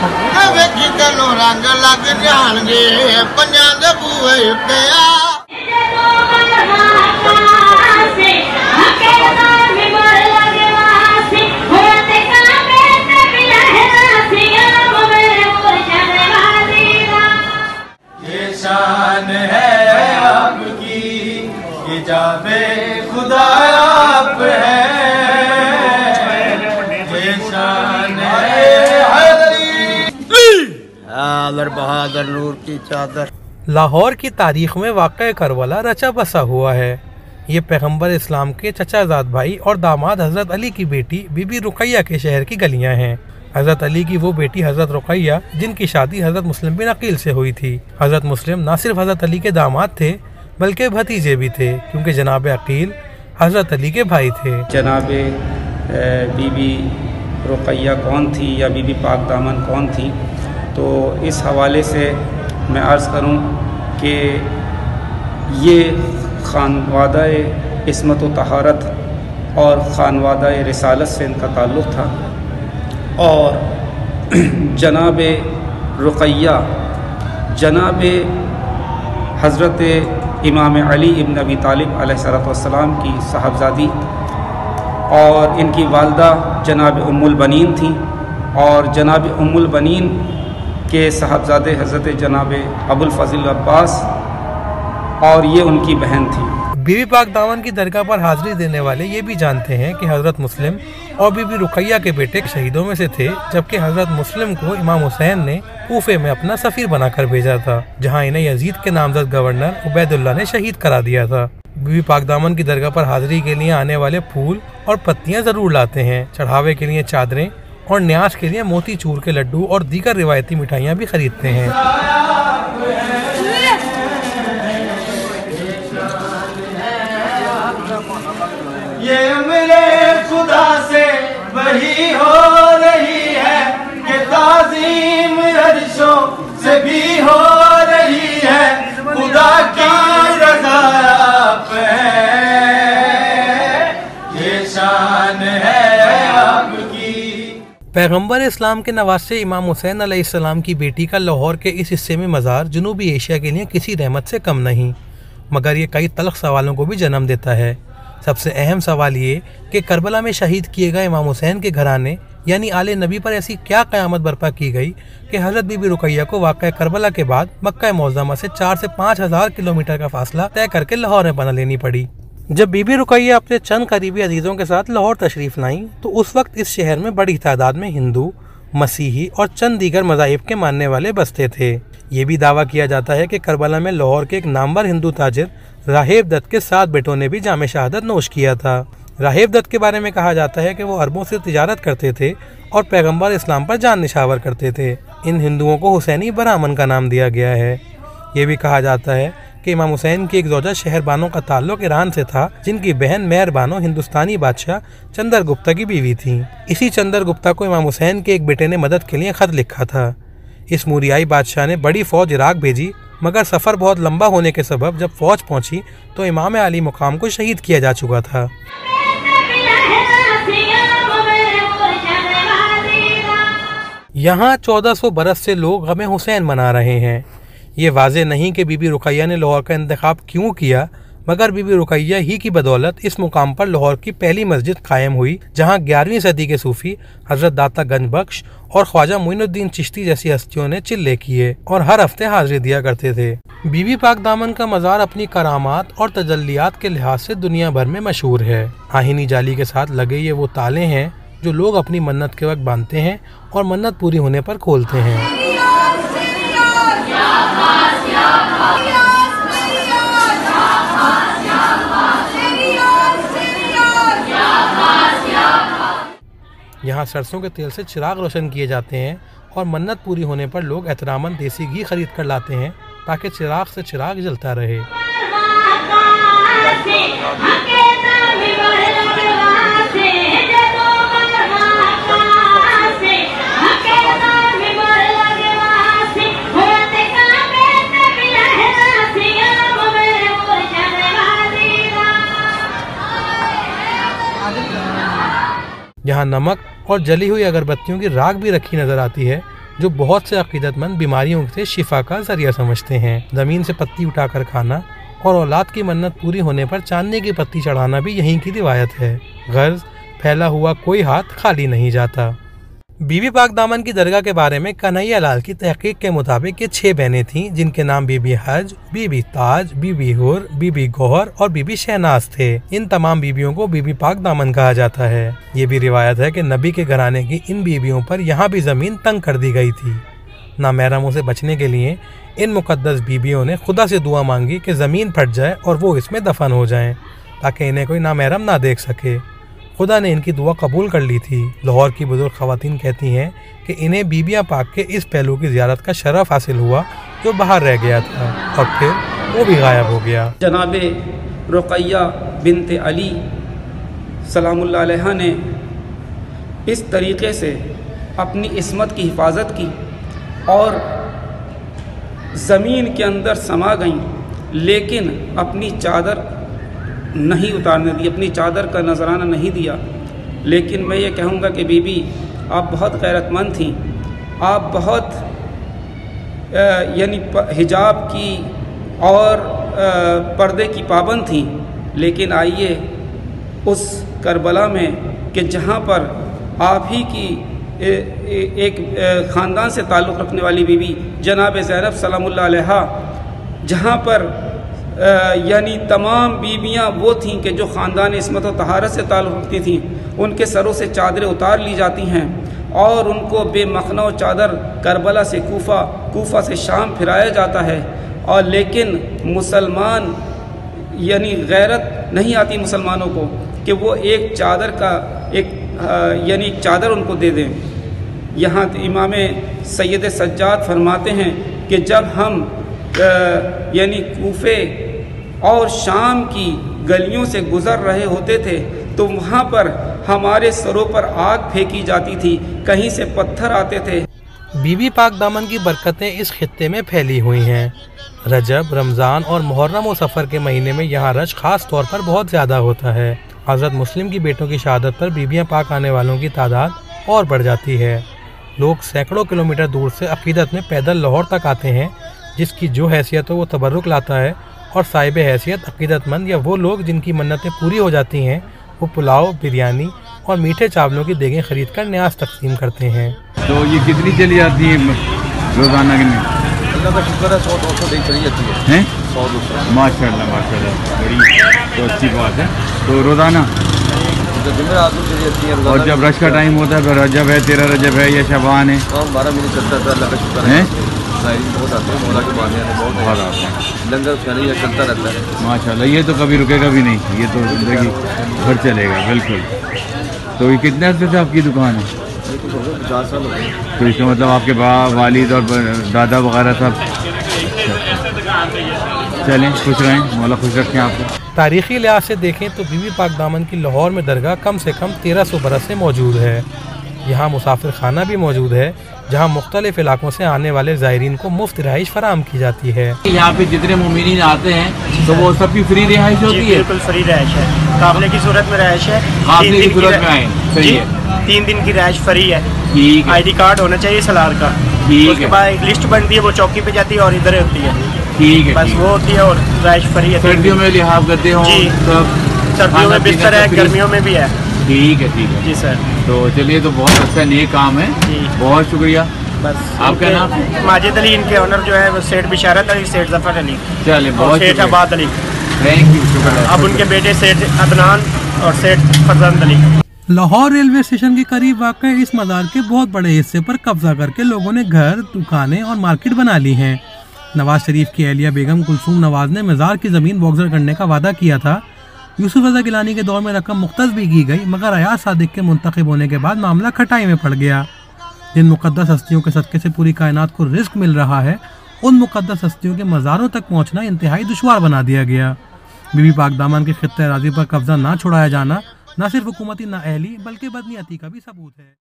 वेखी तैनू रंग लग जाणगे पंजां दे बूहे उत्ते आ। ये शान है आपकी, ये जाबे खुदा आप है, ये शान है आदर बहादुर नूर की चादर। लाहौर की तारीख में वाक़या करबला रचा बसा हुआ है। ये पैगंबर इस्लाम के चचाजाद भाई और दामाद हज़रत अली की बेटी बीबी रुकैया के शहर की गलियां हैं। हज़रत अली की वो बेटी हज़रत रुकैया जिनकी शादी हज़रत मुस्लिम बिन अकील से हुई थी। हज़रत मुस्लिम न सिर्फ हज़रत अली के दामाद थे बल्कि भतीजे भी थे, क्योंकि जनाब अकील हज़रत अली के भाई थे। जनाब बीबी रुकैया कौन थी या बीबी पाक दामन कौन थी, तो इस हवाले से मैं अर्ज़ करूं कि ये खानवादा इस्मत व तहारत और खानवादा रिसालत से इनका ताल्लुक़ था। और जनाब रुकैया जनाब हज़रत इमाम अली इब्न अबी तालिब अलैहिस्सलाम की साहबजादी और इनकी वालदा जनाब उम्मुल बनीन थी, और जनाब उम्मुल बनीन के साहबजादे हज़रत जनाब अबुल फ़ज़ल अब्बास और ये उनकी बहन थी। बीबी पाक दामन की दरगाह पर हाजिरी देने वाले ये भी जानते हैं कि हज़रत मुस्लिम और बीबी रुकैया के बेटे शहीदों में से थे, जबकि हज़रत मुस्लिम को इमाम हुसैन ने कूफे में अपना सफ़ीर बनाकर भेजा था, जहां इन्हें यजीद के नामज़द गवर्नर उबैदुल्लाह ने शहीद करा दिया था। बीबी पाक दामन की दरगाह पर हाजिरी के लिए आने वाले फूल और पत्तियां ज़रूर लाते हैं। चढ़ावे के लिए चादरें और न्याज के लिए मोती चूर के लड्डू और दीगर रिवायती मिठाइयाँ भी खरीदते हैं। ये मेरे खुदा से वही हो रही है कि ताज़ीम अर्शों से भी हो रही है, खुदा की रज़ा आप है, ये शान है आपकी। पैगंबर इस्लाम के नवासे इमाम हुसैन अलैहिस्सलाम की बेटी का लाहौर के इस हिस्से में मज़ार जनूबी एशिया के लिए किसी रहमत से कम नहीं, मगर ये कई तल्ख सवालों को भी जन्म देता है। सबसे अहम सवाल ये कि करबला में शहीद किए गए इमाम हुसैन के घराने यानी आले नबी पर ऐसी क्या क़यामत बर्पा की गई कि हज़रत बीबी रुकैया को वाक़या करबला के बाद मक्का मुअज़्ज़मा से 4 से 5 हज़ार किलोमीटर का फासला तय करके लाहौर में पनाह लेनी पड़ी। जब बीबी रुकैया अपने चंद करीबी अजीज़ों के साथ लाहौर तशरीफ़ लाईं तो उस वक्त इस शहर में बड़ी तादाद में हिंदू, मसीही और चंद दीगर मज़ाहिब के मानने वाले बसते थे। ये भी दावा किया जाता है कि करबला में लाहौर के एक नामवर हिंदू ताजिर राहेब दत्त के 7 बेटों ने भी जामे शहादत नोश किया था। राहेब दत्त के बारे में कहा जाता है कि वो अरबों से तिजारत करते थे और पैगंबर इस्लाम पर जान निशावर करते थे। इन हिंदुओं को हुसैनी बरामन का नाम दिया गया है। ये भी कहा जाता है कि इमाम हुसैन की एक ज़ौजा शहरबानो का ताल्लुक ईरान से था, जिनकी बहन मेहरबानो हिंदुस्तानी बादशाह चंदर गुप्ता की बीवी थी। इसी चंदर गुप्ता को इमाम हुसैन के एक बेटे ने मदद के लिए ख़त लिखा था। इस मूरियाई बादशाह ने बड़ी फ़ौज इराक भेजी, मगर सफ़र बहुत लंबा होने के सबब जब फ़ौज पहुंची तो इमाम अली मुकाम को शहीद किया जा चुका था। यहाँ 1400 बरस से लोग गम हुसैन मना रहे हैं। ये वाज़े नहीं कि बीबी रुकैया ने लाहौर का इंतखाब क्यों किया, मगर बीबी रुकैया ही की बदौलत इस मुकाम पर लाहौर की पहली मस्जिद कायम हुई, जहाँ 11वीं सदी के सूफ़ी हज़रत दाता गंजबख्श और ख्वाजा मोइनुद्दीन चिश्ती जैसी हस्तियों ने चिल्ले किए और हर हफ्ते हाजिरी दिया करते थे। बीबी पाक दामन का मज़ार अपनी करामात और तजल्लियात के लिहाज से दुनिया भर में मशहूर है। आहिनी जाली के साथ लगे ये वो ताले हैं जो लोग अपनी मन्नत के वक्त बांधते हैं और मन्नत पूरी होने पर खोलते हैं। यहाँ सरसों के तेल से चिराग रोशन किए जाते हैं और मन्नत पूरी होने पर लोग एहतरामन देसी घी खरीद कर लाते हैं ताकि चिराग से चिराग जलता रहे। यहाँ नमक और जली हुई अगरबत्तियों की राख भी रखी नजर आती है, जो बहुत से अकीदतमंद बीमारियों से शिफा का जरिया समझते हैं। ज़मीन से पत्ती उठाकर खाना और औलाद की मन्नत पूरी होने पर चांदनी की पत्ती चढ़ाना भी यहीं की रिवायत है। गर्ज फैला हुआ कोई हाथ खाली नहीं जाता। बीबी पाक दामन की दरगाह के बारे में कन्हैया लाल की तहकीक के मुताबिक ये 6 बहनें थीं, जिनके नाम बीबी हज, बीबी ताज, बीबी हुर, बीबी गौहर और बीबी शहनाज थे। इन तमाम बीबियों को बीबी पाक दामन कहा जाता है। ये भी रिवायत है कि नबी के घराने की इन बीबियों पर यहाँ भी ज़मीन तंग कर दी गई थी। नामहरमों से बचने के लिए इन मुकद्दस बीबियों ने खुदा से दुआ मांगी कि ज़मीन फट जाए और वो इसमें दफन हो जाएं, ताकि इन्हें कोई नामहरम ना देख सके। खुदा ने इनकी दुआ कबूल कर ली थी। लाहौर की बुजुर्ग ख़वातीन कहती हैं कि इन्हें बीबियाँ पाक के इस पहलू की ज़ियारत का शरफ हासिल हुआ जो बाहर रह गया था और फिर वो भी गायब हो गया। जनाब रुक़ैया बिन्त अली सलामुल्लाह अलैहा ने इस तरीक़े से अपनी इस्मत की हिफाजत की और ज़मीन के अंदर समा गईं, लेकिन अपनी चादर नहीं उतारने दी, अपनी चादर का नजराना नहीं दिया। लेकिन मैं ये कहूँगा कि बीबी आप बहुत गैरतमंद थीं, आप बहुत यानी हिजाब की और पर्दे की पाबंद थीं। लेकिन आइए उस करबला में कि जहाँ पर आप ही की एक ख़ानदान से ताल्लुक़ रखने वाली बीबी जनाब ज़ैनब सलामुल्लाह अलैहा, जहाँ पर यानी तमाम बीबियाँ वो थीं कि जो ख़ानदान इस्मत और तहारत से ताल्लुक़ रखती थीं, उनके सरों से चादरें उतार ली जाती हैं और उनको बेमखना और चादर करबला से कूफा से शाम फिराया जाता है। और लेकिन मुसलमान यानी गैरत नहीं आती मुसलमानों को कि वो एक चादर का यानी चादर उनको दे दें। यहाँ इमाम सैयद सज्जाद फरमाते हैं कि जब हम यानी कूफे और शाम की गलियों से गुज़र रहे होते थे तो वहाँ पर हमारे सरों पर आग फेंकी जाती थी, कहीं से पत्थर आते थे। बीबी पाक दामन की बरकतें इस खित्ते में फैली हुई हैं। रजब, रमज़ान और मुहर्रम और सफ़र के महीने में यहाँ रश ख़ास तौर पर बहुत ज़्यादा होता है। हज़रत मुस्लिम की बेटों की शहादत पर बीबियाँ पाक आने वालों की तादाद और बढ़ जाती है। लोग सैकड़ों किलोमीटर दूर से अक़ीदत में पैदल लाहौर तक आते हैं, जिसकी जो हैसियत हो वो तबर्रुक लाता है और साहिब हैसियत अक़ीदतमंद या वो लोग जिनकी मन्नतें पूरी हो जाती हैं वो पुलाव, बिरयानी और मीठे चावलों की देगें खरीद कर न्याज तकसीम करते हैं। तो ये कितनी चली जाती है रोज़ाना की? अल्लाह का शुक्र है 100-200 दिन चली जाती है। 100-200 माशाल्लाह बड़ी तो अच्छी बात है। तो रोज़ाना जुमेरात को चली जाती है। और जब रश का टाइम होता है, फिर रजब है, 13 रजब है या शबान है, 12 महीने चलता है। अल्लाह का शुक्र है। बहुत आते हैं, मौला के बानियाँ बहुत आते हैं। लंगर खाने चलता रहता है माशाल्लाह। ये तो कभी रुकेगा भी नहीं, ये तो ज़िंदगी भर चलेगा। बिल्कुल। तो ये कितने अर्से से आपकी दुकान है? 50 साल हो गए। तो इसका मतलब आपके बाप, वालिद और दादा वगैरह सब? चलें, खुश रहें, मौला खुश रखें आपको। तारीख़ी लिहाज से देखें तो बीबी पाक दामन की लाहौर में दरगाह कम से कम 1300 बरस से मौजूद है। यहाँ मुसाफिर खाना भी मौजूद है, जहाँ मुख्तलिफ इलाकों से आने वाले ज़ायरीन को मुफ्त रिहाइश फराहम की जाती है। यहाँ पे जितने मोमिनीन आते हैं तो वो सबकी फ्री रिहाइश होती है? बिल्कुल फ्री रिहाइश है, काफले की सूरत में रिहाइश है। काफले की सूरत में आए, सही है। 3 दिन की रिहाइश फ्री है। ठीक है। ID कार्ड होना चाहिए सलार का। उसके बाद एक लिस्ट बनती है, वो चौकी पे जाती है और इधर होती है। ठीक है। बस वो होती है और रिहाइश फ्री है। सर्दियों में लिहाज करते हो? सर्दियों में बिस्तर है, गर्मियों में भी है। ठीक है, ठीक है जी सर। तो चलिए, तो बहुत अच्छा नेक काम है जी, बहुत शुक्रिया। बस आपका नाम? माजिद अली, इनके ऑनर जो है वो सेठ बिशारत अली, सेठ जफर अली, चलिए बहुत सेठ आबाद अली। थैंक यू, शुक्रिया। अब उनके बेटे सेठ अदनान और सेठ फरजंद अली। लाहौर रेलवे स्टेशन के करीब वाक़ इस मज़ार के बहुत बड़े हिस्से पर कब्जा करके लोगों ने घर, दुकानें और मार्केट बना ली हैं। नवाज शरीफ की अहलिया बेगम कुलसूम नवाज ने मज़ार की ज़मीन बॉक्सर करने का वादा किया था। यूसुफ रज़ा गिलानी के दौर में रकम मुख्तस भी की गई, मगर अयाज सादिक के मुंतखब होने के बाद मामला खटाई में पड़ गया। जिन मुक़द्दस हस्तियों के सदक़े से पूरी कायनात को रिस्क मिल रहा है, उन मुक़द्दस हस्तियों के मज़ारों तक पहुँचना इंतहाई दुश्वार बना दिया गया। बीबी पाक दामन के खित्ते अराज़ी पर कब्जा ना छुड़ाया जाना न सिर्फ हुकूमती नाअहली बल्कि बदनीयती का भी सबूत है।